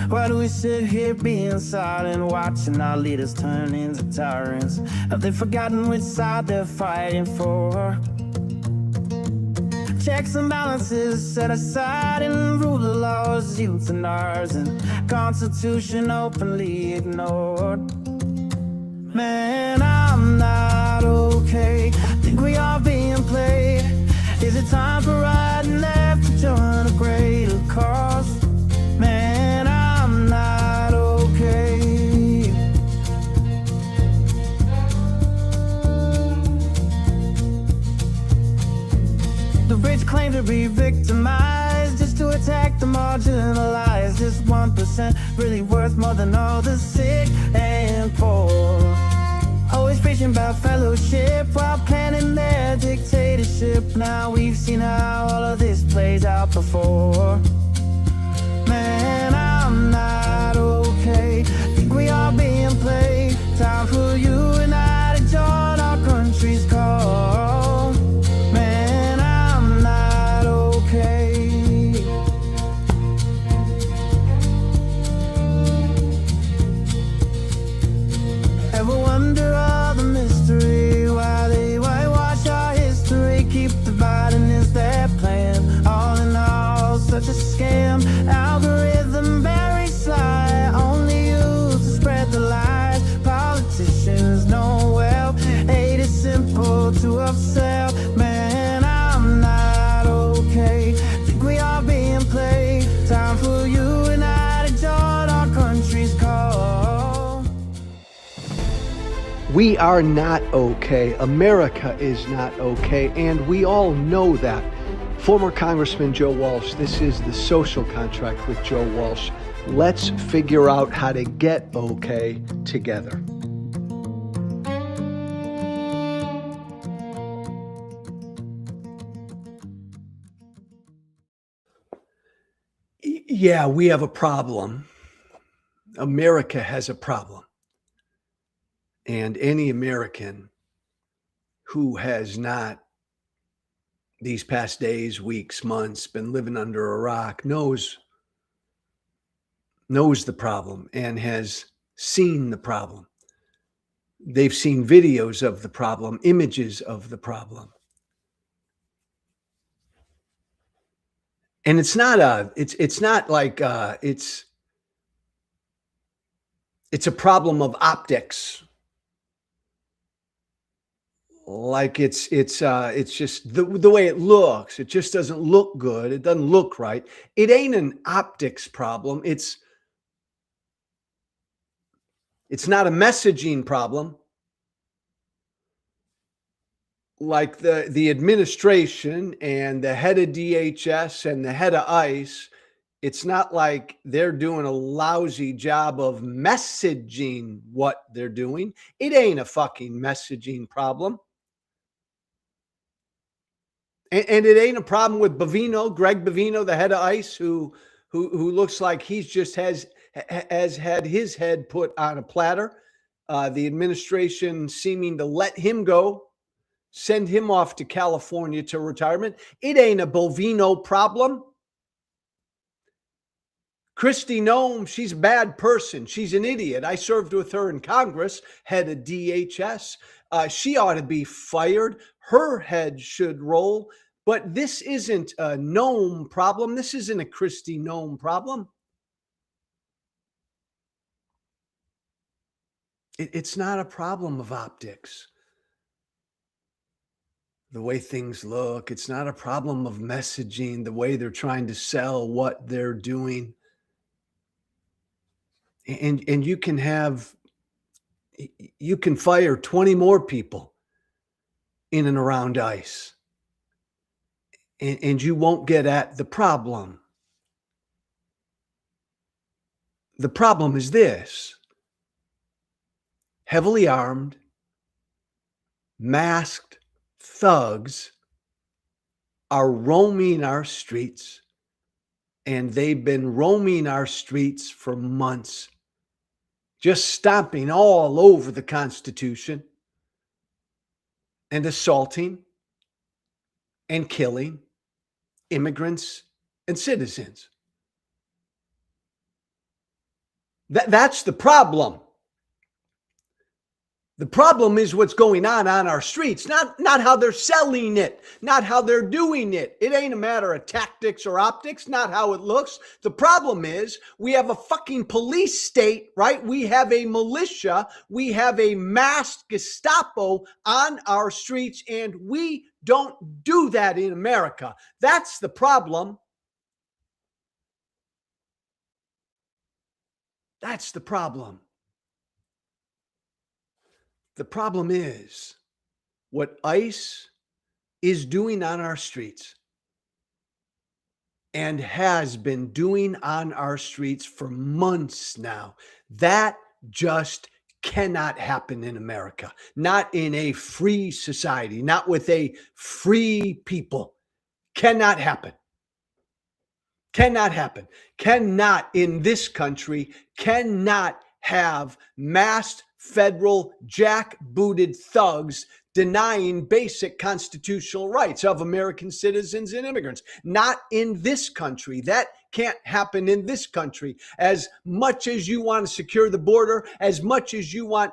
Why do we sit here being silent, watching our leaders turn into tyrants? Have they forgotten which side they're fighting for? Checks and balances set aside and rule of laws, youth and ours, and Constitution openly ignored. Man, I'm not okay. Think we are being played. Is it time for right and left to join a greater cause? Man, I'm not okay. The rich claim to be victimized just to attack the marginalized. Is 1% really worth more than all the sick and poor? Always preaching about fellowship while planning their dictatorship. Now we've seen how all of this plays out before. Man, I'm not okay. Think we are being played. Time for you and I to join our country's call. Man, I'm not okay. Ever wonder all the mystery? Why they whitewash our history? Keep dividing is their plan. All in all, such a scam. Algorithm very sly, only used to spread the lies. Politicians know well, hate is simple to upsell. Man, I'm not okay. Think we are being played. Time for you and I to join our country's call. We are not okay. America is not okay, and we all know that. Former Congressman Joe Walsh, this is the social contract with Joe Walsh. Let's figure out how to get okay together. Yeah, we have a problem. America has a problem. And any American who has not, these past days, weeks, months, been living under a rock knows the problem and has seen the problem. They've seen videos of the problem, images of the problem. And it's not like it's a problem of optics. Like it's just the way it looks. It just doesn't look good. It doesn't look right. It ain't an optics problem. It's not a messaging problem. Like the administration and the head of DHS and the head of ICE, it's not like they're doing a lousy job of messaging what they're doing. It ain't a fucking messaging problem. And it ain't a problem with Bovino, Greg Bovino, the head of ICE, who looks like he's just has had his head put on a platter. The administration seeming to let him go, send him off to California to retirement. It ain't a Bovino problem. Kristi Noem, she's a bad person. She's an idiot. I served with her in Congress, head of DHS. She ought to be fired. Her head should roll. But this isn't a Noem problem. This isn't a Kristi Noem problem. It's not a problem of optics. The way things look. It's not a problem of messaging, the way they're trying to sell what they're doing. And you can fire 20 more people in and around ICE. And you won't get at the problem. The problem is this: heavily armed, masked thugs are roaming our streets, and they've been roaming our streets for months, just stomping all over the Constitution. and assaulting and killing immigrants and citizens. That's the problem. The problem is what's going on our streets, not how they're selling it, not how they're doing it. It ain't a matter of tactics or optics, not how it looks. The problem is we have a fucking police state, right? We have a militia, we have a masked Gestapo on our streets, and we don't do that in America. That's the problem. That's the problem. The problem is what ICE is doing on our streets and has been doing on our streets for months now. That just cannot happen in America, not in a free society, not with a free people. Cannot happen. Cannot happen. Cannot in this country, cannot have masked federal jackbooted thugs denying basic constitutional rights of American citizens and immigrants. Not in this country. That can't happen in this country. As much as you want to secure the border, as much as you want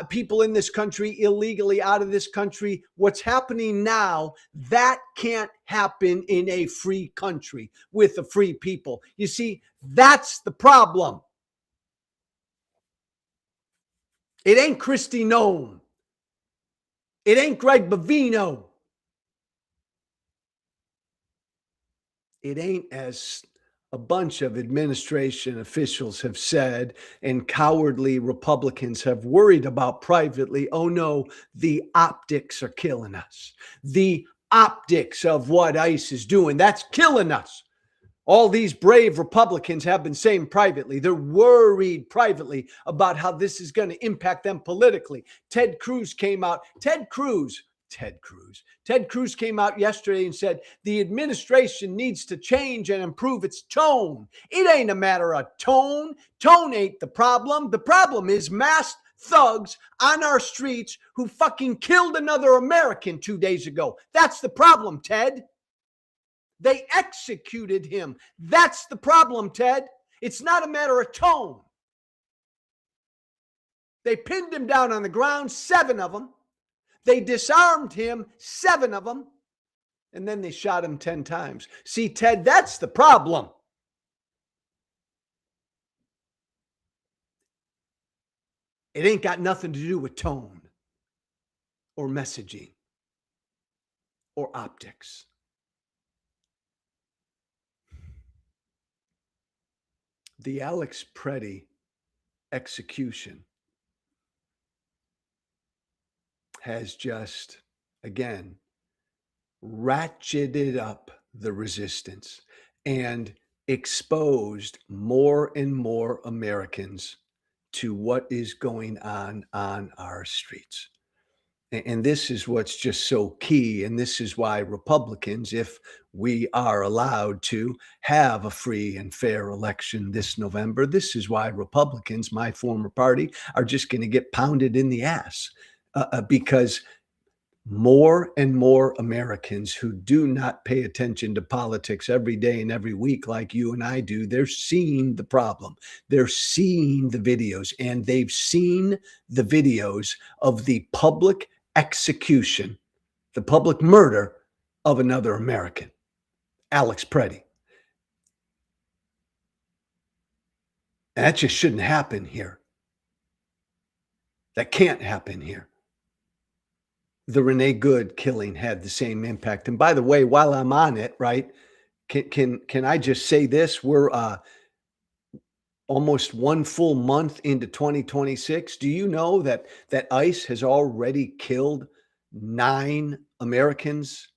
people in this country illegally out of this country, what's happening now, that can't happen in a free country with a free people. You see, that's the problem. It ain't Kristi Noem. It ain't Greg Bovino. It ain't, as a bunch of administration officials have said and cowardly Republicans have worried about privately. Oh no, the optics are killing us. The optics of what ICE is doing, that's killing us. All these brave Republicans have been saying privately, they're worried privately about how this is going to impact them politically. Ted Cruz came out. Ted Cruz came out yesterday and said the administration needs to change and improve its tone. It ain't a matter of tone. Tone ain't the problem. The problem is masked thugs on our streets who fucking killed another American 2 days ago. That's the problem, Ted. They executed him. That's the problem, Ted. It's not a matter of tone. They pinned him down on the ground, 7 of them. They disarmed him, 7 of them. And then they shot him 10 times. See, Ted, that's the problem. It ain't got nothing to do with tone or messaging or optics. The Alex Pretti execution has just, again, ratcheted up the resistance and exposed more and more Americans to what is going on our streets. And this is what's just so key. And this is why Republicans, if we are allowed to have a free and fair election this November, this is why Republicans, my former party, are just going to get pounded in the ass because more and more Americans who do not pay attention to politics every day and every week like you and I do, they're seeing the problem. They're seeing the videos, and they've seen the videos of the public execution, the public murder of another American, Alex Pretti. And that just shouldn't happen here. That can't happen here. The Renee Good killing had the same impact. And by the way, while I'm on it, right, can I just say this? We're almost 1 full month into 2026. Do you know that ICE has already killed 9 Americans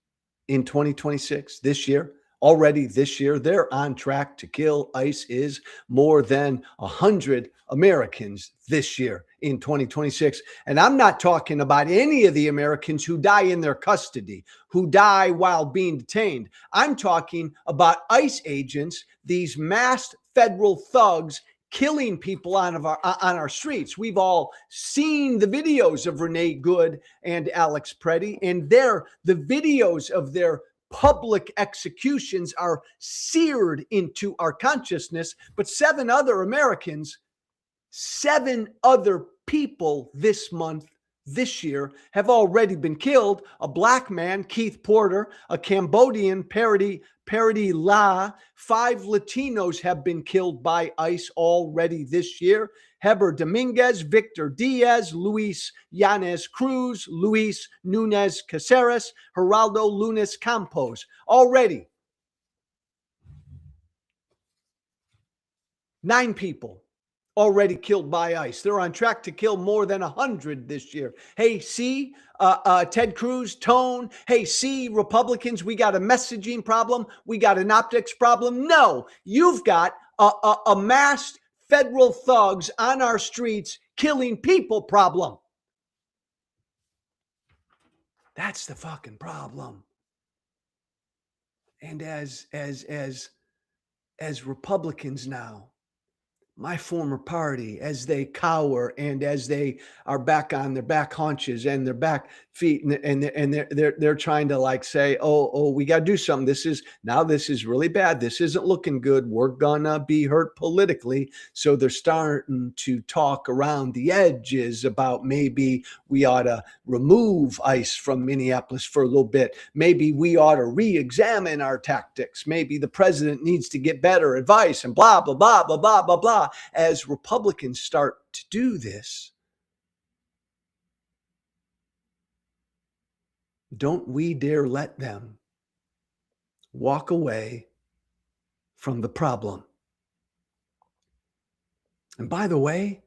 in 2026 this year? Already this year, they're on track to kill. ICE is more than 100 Americans this year in 2026. And I'm not talking about any of the Americans who die in their custody, who die while being detained. I'm talking about ICE agents, these masked federal thugs killing people on our streets. We've all seen the videos of Renee Good and Alex Pretti, and the videos of their public executions are seared into our consciousness. But 7 other people this year have already been killed. A black man, Keith Porter, a Cambodian, Parity La. 5 Latinos have been killed by ICE already this year. Heber Dominguez, Victor Diaz, Luis Yanez Cruz, Luis Nunez Caceres, Geraldo Lunes Campos. Already 9 people already killed by ICE. They're on track to kill more than 100 this year. Hey, see, Ted Cruz, Tone. Hey, see, Republicans, we got a messaging problem. We got an optics problem. No, you've got a masked federal thugs on our streets killing people problem. That's the fucking problem. And as Republicans now, my former party, as they cower and as they are back on their back haunches and their back feet, and they're trying to like say, oh, we got to do something. This is really bad. This isn't looking good. We're gonna be hurt politically. So they're starting to talk around the edges about maybe we ought to remove ICE from Minneapolis for a little bit. Maybe we ought to re-examine our tactics. Maybe the president needs to get better advice and blah, blah, blah, blah, blah, blah, blah. As Republicans start to do this, don't we dare let them walk away from the problem. And by the way,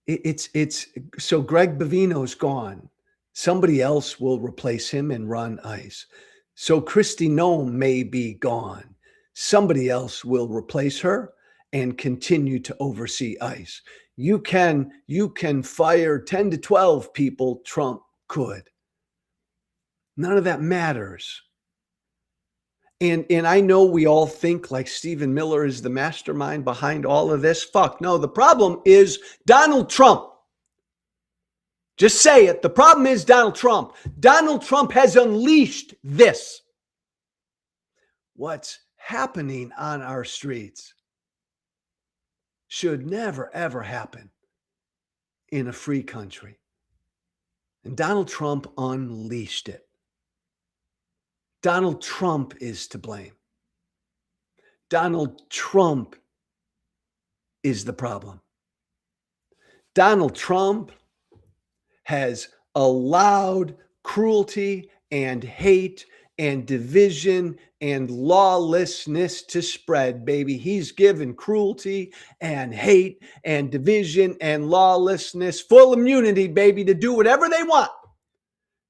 it's so Greg Bovino's gone. Somebody else will replace him and run ICE. So Kristi Noem may be gone. Somebody else will replace her and continue to oversee ICE. You can fire 10 to 12 people, Trump could. None of that matters. And I know we all think like Stephen Miller is the mastermind behind all of this. Fuck, no, the problem is Donald Trump. Just say it. The problem is Donald Trump. Donald Trump has unleashed this. What's happening on our streets should never, ever happen in a free country. And Donald Trump unleashed it. Donald Trump is to blame. Donald Trump is the problem. Donald Trump has allowed cruelty and hate and division and lawlessness to spread, baby. He's given cruelty and hate and division and lawlessness full immunity, baby, to do whatever they want.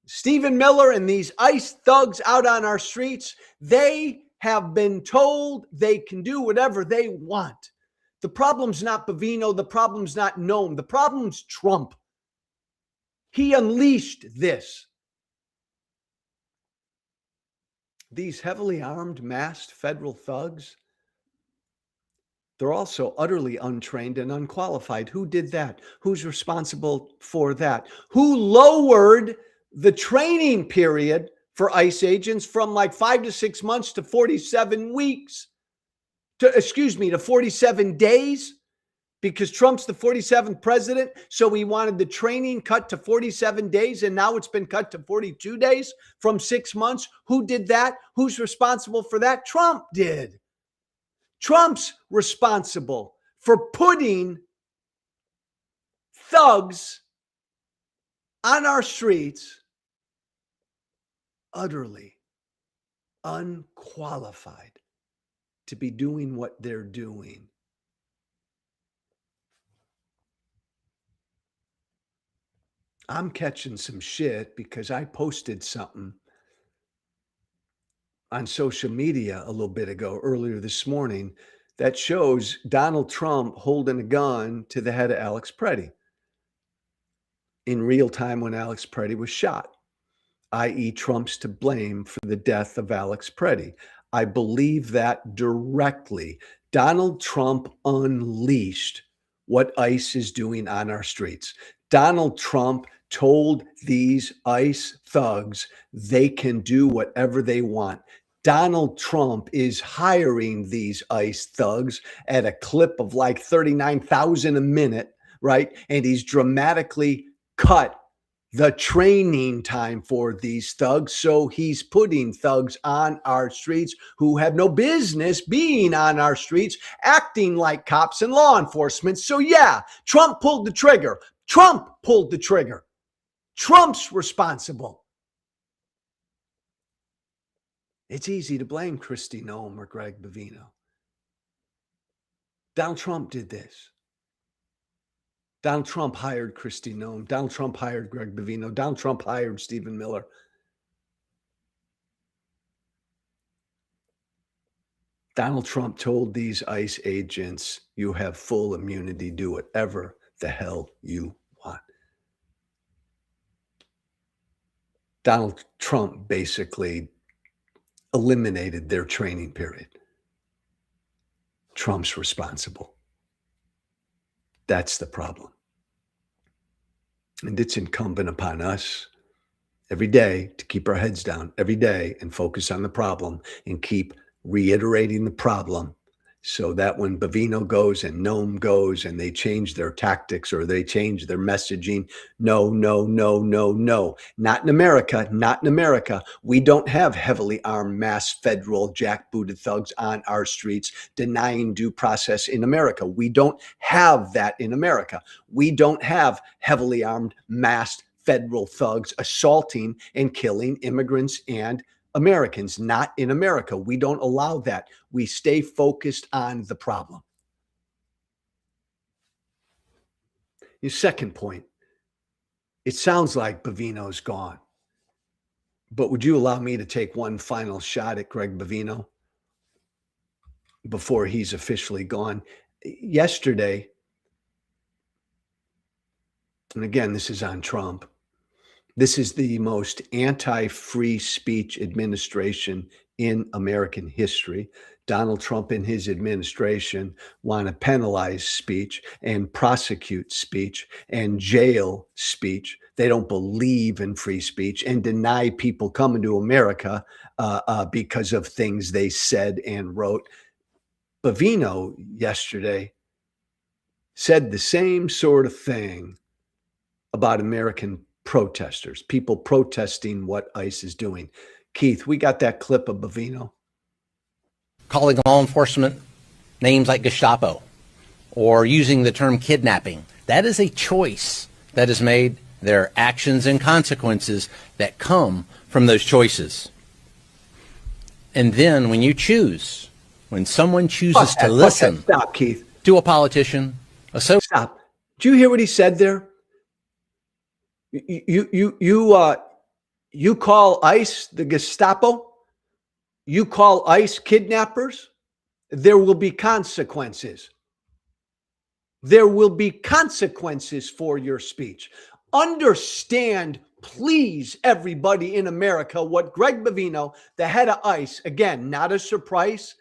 Stephen Miller and these ICE thugs out on our streets, they have been told they can do whatever they want. The problem's not Bovino. The problem's not Noem. The problem's Trump. He unleashed this. These heavily armed, masked federal thugs, they're also utterly untrained and unqualified. Who did that? Who's responsible for that? Who lowered the training period for ICE agents from like 5 to 6 months to 47 weeks? To 47 days? Because Trump's the 47th president, so he wanted the training cut to 47 days, and now it's been cut to 42 days from 6 months. Who did that? Who's responsible for that? Trump did. Trump's responsible for putting thugs on our streets utterly unqualified to be doing what they're doing. I'm catching some shit because I posted something on social media a little bit ago, earlier this morning, that shows Donald Trump holding a gun to the head of Alex Pretti in real time when Alex Pretti was shot, i.e. Trump's to blame for the death of Alex Pretti. I believe that directly. Donald Trump unleashed what ICE is doing on our streets. Donald Trump told these ICE thugs they can do whatever they want. Donald Trump is hiring these ICE thugs at a clip of like 39,000 a minute, right? And he's dramatically cut the training time for these thugs. So he's putting thugs on our streets who have no business being on our streets, acting like cops and law enforcement. So yeah, Trump pulled the trigger. Trump pulled the trigger. Trump's responsible. It's easy to blame Kristi Noem or Greg Bovino. Donald Trump did this. Donald Trump hired Kristi Noem. Donald Trump hired Greg Bovino. Donald Trump hired Stephen Miller. Donald Trump told these ICE agents, you have full immunity, do whatever the hell you want. Donald Trump basically eliminated their training period. Trump's responsible. That's the problem. And it's incumbent upon us every day to keep our heads down every day and focus on the problem and keep reiterating the problem so that when Bovino goes and Noem goes and they change their tactics or they change their messaging, no, no, no, no, no. Not in America, not in America. We don't have heavily armed mass federal jackbooted thugs on our streets denying due process in America. We don't have that in America. We don't have heavily armed mass federal thugs assaulting and killing immigrants and Americans. Not in America. We don't allow that. We stay focused on the problem. Your second point, it sounds like Bovino's gone. But would you allow me to take one final shot at Greg Bovino before he's officially gone? Yesterday, and again, this is on Trump, this is the most anti-free speech administration in American history. Donald Trump and his administration want to penalize speech and prosecute speech and jail speech. They don't believe in free speech and deny people coming to America because of things they said and wrote. Bovino yesterday said the same sort of thing about American protesters, people protesting what ICE is doing. Keith, we got that clip of Bovino. Calling law enforcement names like Gestapo or using the term kidnapping. That is a choice that is made. There are actions and consequences that come from those choices. And then when you choose, when someone chooses to listen Stop, Keith. To a politician, Stop. Did you hear what he said there? You call ICE the Gestapo? You call ICE kidnappers? There will be consequences. There will be consequences for your speech. Understand, please, everybody in America, what Greg Bovino, the head of ICE, again, not a surprise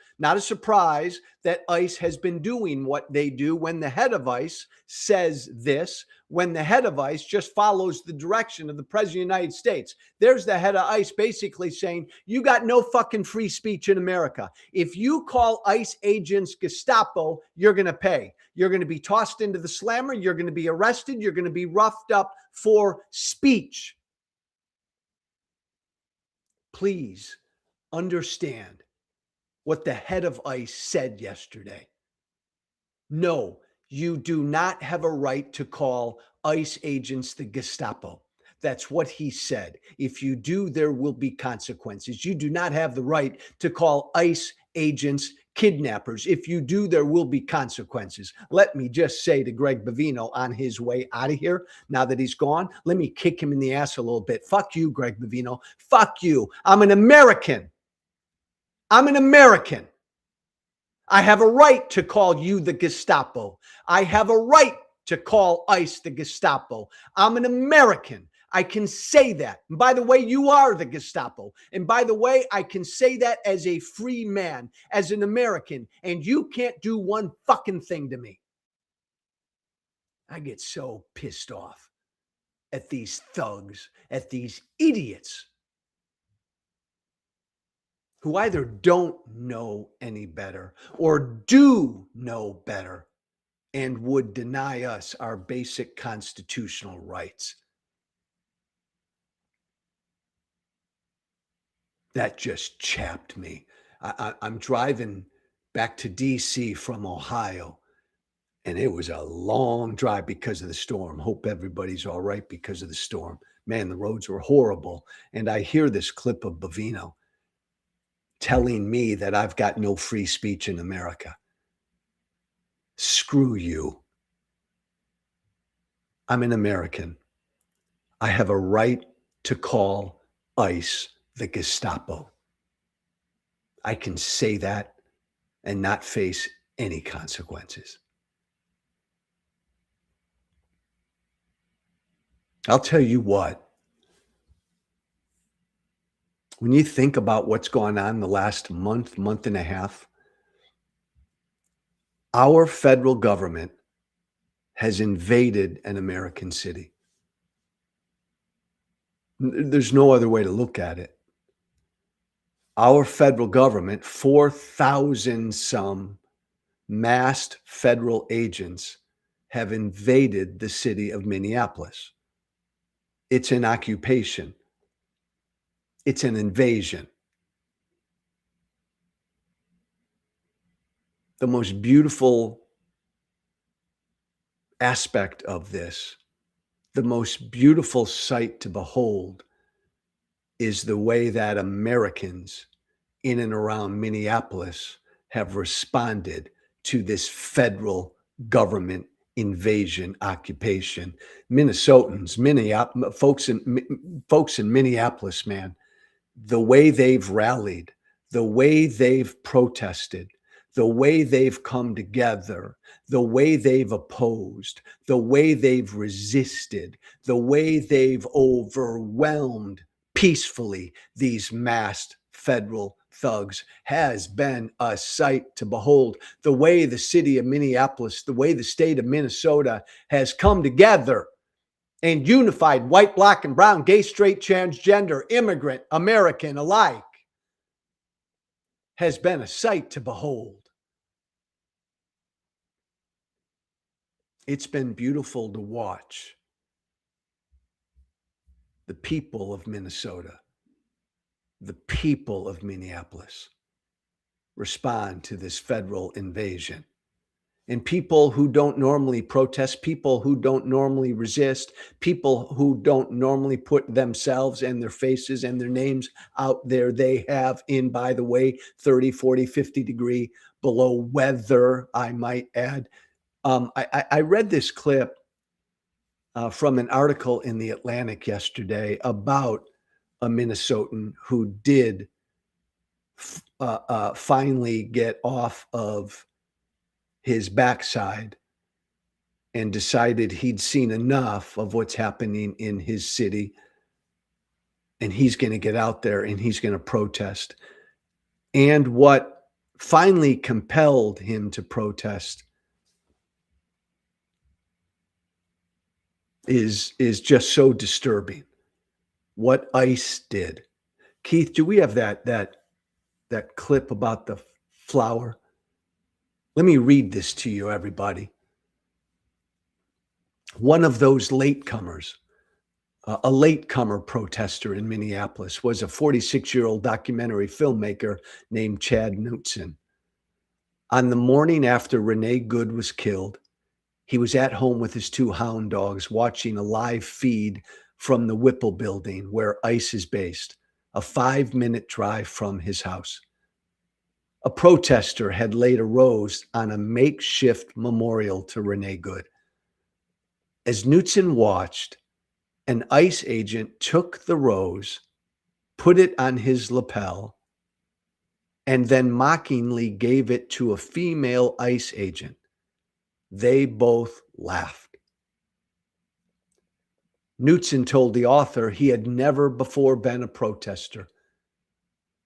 that ICE has been doing what they do when the head of ICE says this, when the head of ICE just follows the direction of the president of the United States. There's the head of ICE basically saying, you got no fucking free speech in America. If you call ICE agents Gestapo, you're going to pay. You're going to be tossed into the slammer. You're going to be arrested. You're going to be roughed up for speech. Please understand what the head of ICE said yesterday. No, you do not have a right to call ICE agents the Gestapo. That's what he said. If you do, there will be consequences. You do not have the right to call ICE agents kidnappers. If you do, there will be consequences. Let me just say to Greg Bovino on his way out of here, now that he's gone, let me kick him in the ass a little bit. Fuck you, Greg Bovino. Fuck you. I'm an American. I'm an American. I have a right to call you the Gestapo. I have a right to call ICE the Gestapo. I'm an American. I can say that. And by the way, you are the Gestapo. And by the way, I can say that as a free man, as an American, and you can't do one fucking thing to me. I get so pissed off at these thugs, at these idiots who either don't know any better or do know better and would deny us our basic constitutional rights. That just chapped me. I'm driving back to D.C. from Ohio, and it was a long drive because of the storm. Hope everybody's all right because of the storm. Man, the roads were horrible. And I hear this clip of Bovino telling me that I've got no free speech in America. Screw you. I'm an American. I have a right to call ICE the Gestapo. I can say that and not face any consequences. I'll tell you what, when you think about what's gone on the last month and a half, our federal government has invaded an American city. There's no other way to look at it. Our federal government, 4,000 some masked federal agents have invaded the city of Minneapolis. It's an occupation. It's an invasion. The most beautiful aspect of this, the most beautiful sight to behold, is the way that Americans in and around Minneapolis have responded to this federal government invasion occupation. Minnesotans, folks in Minneapolis, man, the way they've rallied, the way they've protested, the way they've come together, the way they've opposed, the way they've resisted, the way they've overwhelmed peacefully these masked federal thugs has been a sight to behold. The way the city of Minneapolis, the way the state of Minnesota has come together and unified white, black, and brown, gay, straight, transgender, immigrant, American alike, has been a sight to behold. It's been beautiful to watch the people of Minnesota, the people of Minneapolis respond to this federal invasion. And people who don't normally protest, people who don't normally resist, people who don't normally put themselves and their faces and their names out there, they have in, by the way, 30, 40, 50 degree below weather, I might add. I read this clip from an article in the Atlantic yesterday about a Minnesotan who did finally get off of his backside and decided he'd seen enough of what's happening in his city, and he's going to get out there and he's going to protest. And what finally compelled him to protest is just so disturbing. What ICE did. Keith, do we have that clip about the flower? Let me read this to you, everybody. One of those latecomers, a latecomer protester in Minneapolis, was a 46-year-old documentary filmmaker named Chad Knutson. On the morning after Renee Good was killed, he was at home with his two hound dogs watching a live feed from the Whipple building where ICE is based, a 5-minute drive from his house. A protester had laid a rose on a makeshift memorial to Renee Good. As Knutson watched, an ICE agent took the rose, put it on his lapel, and then mockingly gave it to a female ICE agent. They both laughed. Knutson told the author he had never before been a protester.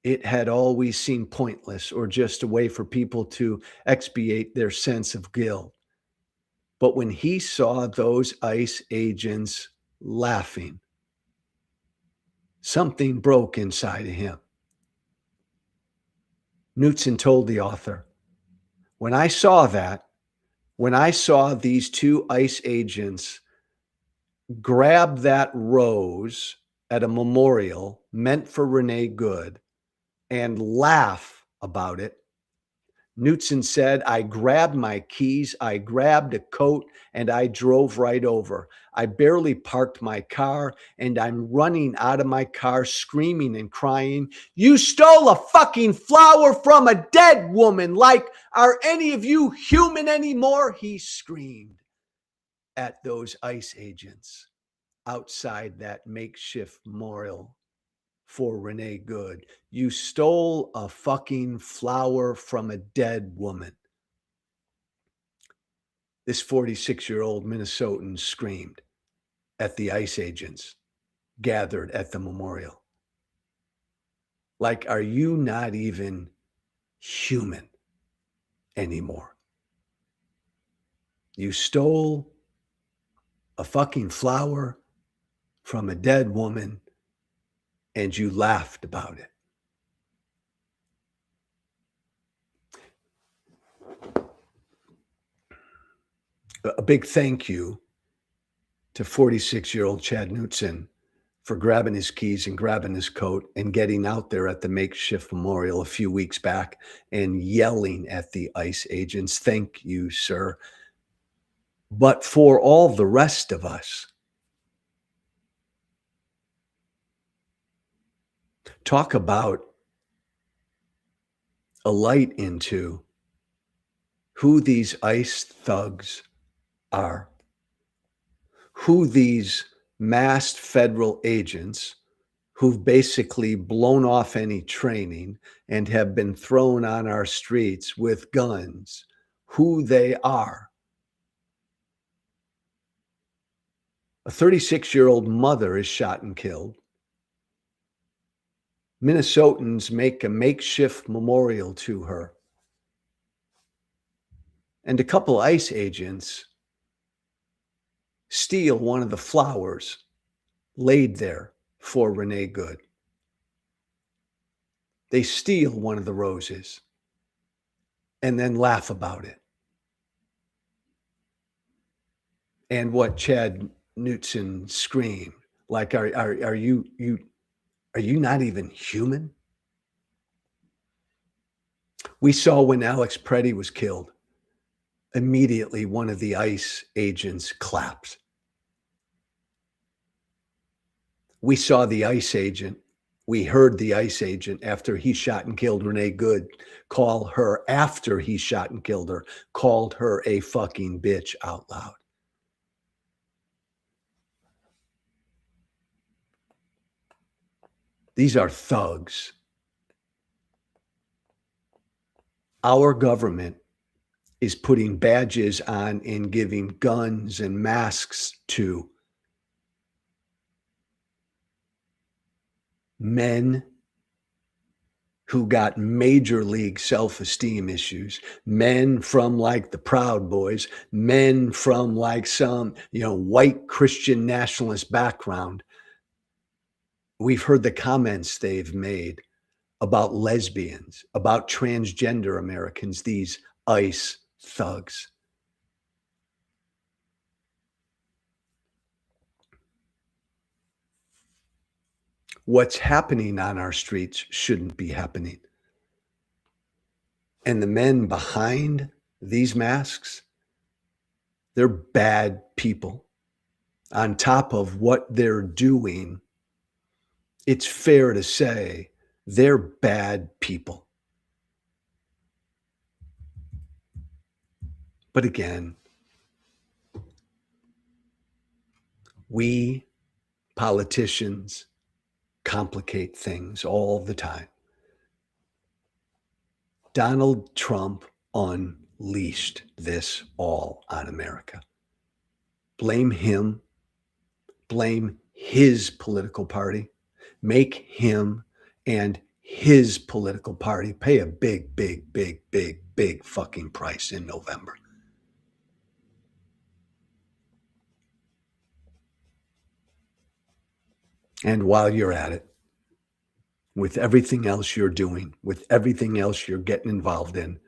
It had always seemed pointless or just a way for people to expiate their sense of guilt. But when he saw those ICE agents laughing, something broke inside of him. Knutson told the author, when I saw these two ICE agents grab that rose at a memorial meant for Renee Good and laugh about it, Knutson said, I grabbed my keys, I grabbed a coat, and I drove right over. I barely parked my car, and I'm running out of my car screaming and crying, you stole a fucking flower from a dead woman. Like, are any of you human anymore? He screamed at those ICE agents outside that makeshift memorial for Renee Good. You stole a fucking flower from a dead woman. This 46-year-old Minnesotan screamed at the ICE agents gathered at the memorial. Like, are you not even human anymore? You stole a fucking flower from a dead woman and you laughed about it. A big thank you to 46-year-old Chad Knutson for grabbing his keys and grabbing his coat and getting out there at the makeshift memorial a few weeks back and yelling at the ICE agents. Thank you, sir. But for all the rest of us, talk about a light into who these ICE thugs are, who these masked federal agents who've basically blown off any training and have been thrown on our streets with guns, who they are. A 36-year-old mother is shot and killed. Minnesotans make a makeshift memorial to her. And a couple ICE agents steal one of the flowers laid there for Renee Good. They steal one of the roses and then laugh about it. And what Chad Knutson screamed, like, are you not even human? We saw when Alex Pretti was killed, immediately one of the ICE agents clapped. We saw the ICE agent, we heard the ICE agent after he shot and killed Renee Good call her, after he shot and killed her, called her a fucking bitch out loud. These are thugs. Our government is putting badges on and giving guns and masks to men who got major league self-esteem issues, men from like the Proud Boys, men from like some, white Christian nationalist background. We've heard the comments they've made about lesbians, about transgender Americans, these ICE thugs. What's happening on our streets shouldn't be happening. And the men behind these masks, they're bad people. On top of what they're doing, it's fair to say they're bad people. But again, we politicians complicate things all the time. Donald Trump unleashed this all on America. Blame him. blame his political party, make him and his political party pay a big, big, big, big, big fucking price in November. And while you're at it, with everything else you're doing, with everything else you're getting involved in,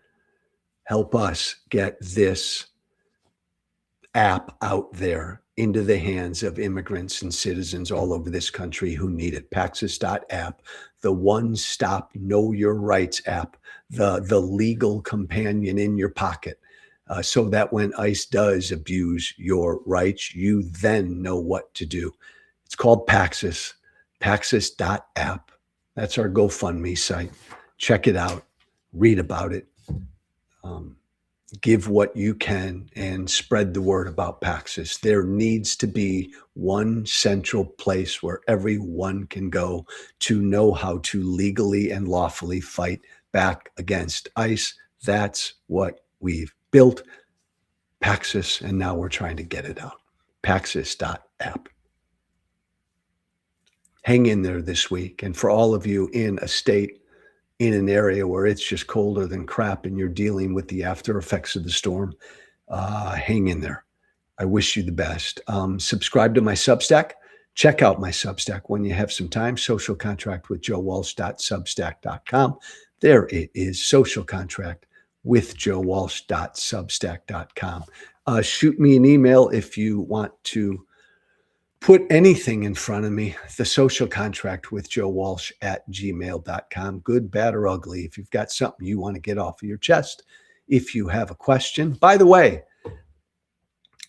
help us get this app out there into the hands of immigrants and citizens all over this country who need it. Paxos.app, the one-stop know your rights app, the legal companion in your pocket, so that when ICE does abuse your rights, you then know what to do. It's called Paxos, Paxos.app. That's our GoFundMe site. Check it out. Read about it. Give what you can and spread the word about Paxos. There needs to be one central place where everyone can go to know how to legally and lawfully fight back against ICE. That's what we've built. Paxos, and now we're trying to get it out. Paxos.app. Hang in there this week. And for all of you in a state, in an area where it's just colder than crap and you're dealing with the after effects of the storm, hang in there. I wish you the best. Subscribe to my Substack. Check out my Substack when you have some time, socialcontractwithjoewalsh.substack.com. There it is, socialcontractwithjoewalsh.substack.com. Shoot me an email if you want to put anything in front of me, the social contract with joewalsh@gmail.com. Good, bad, or ugly. If you've got something you want to get off of your chest, if you have a question. By the way,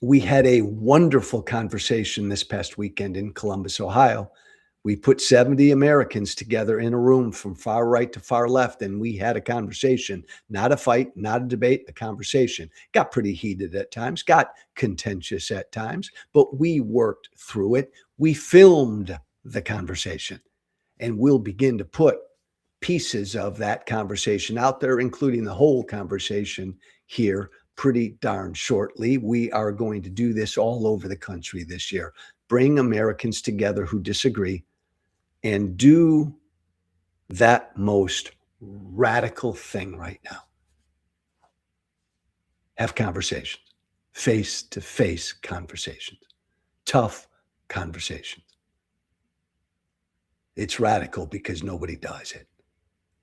we had a wonderful conversation this past weekend in Columbus, Ohio. We put 70 Americans together in a room from far right to far left, and we had a conversation, not a fight, not a debate, a conversation. Got pretty heated at times, got contentious at times, but we worked through it. We filmed the conversation, and we'll begin to put pieces of that conversation out there, including the whole conversation here pretty darn shortly. We are going to do this all over the country this year. Bring Americans together who disagree and do that most radical thing right now. Have conversations, face-to-face conversations, tough conversations. It's radical because nobody does it.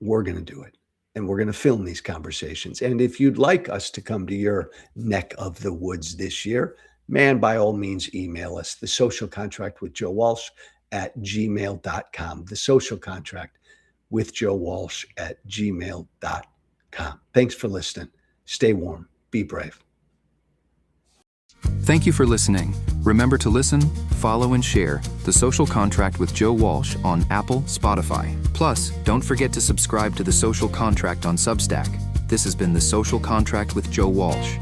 We're going to do it. And we're going to film these conversations. And if you'd like us to come to your neck of the woods this year, man, by all means, email us, the social contract with Joe Walsh @gmail.com. The social contract with Joe Walsh @gmail.com. Thanks for listening. Stay warm. Be brave. Thank you for listening. Remember to listen, follow, and share The Social Contract with Joe Walsh on Apple, Spotify. Plus, don't forget to subscribe to The Social Contract on Substack. This has been The Social Contract with Joe Walsh.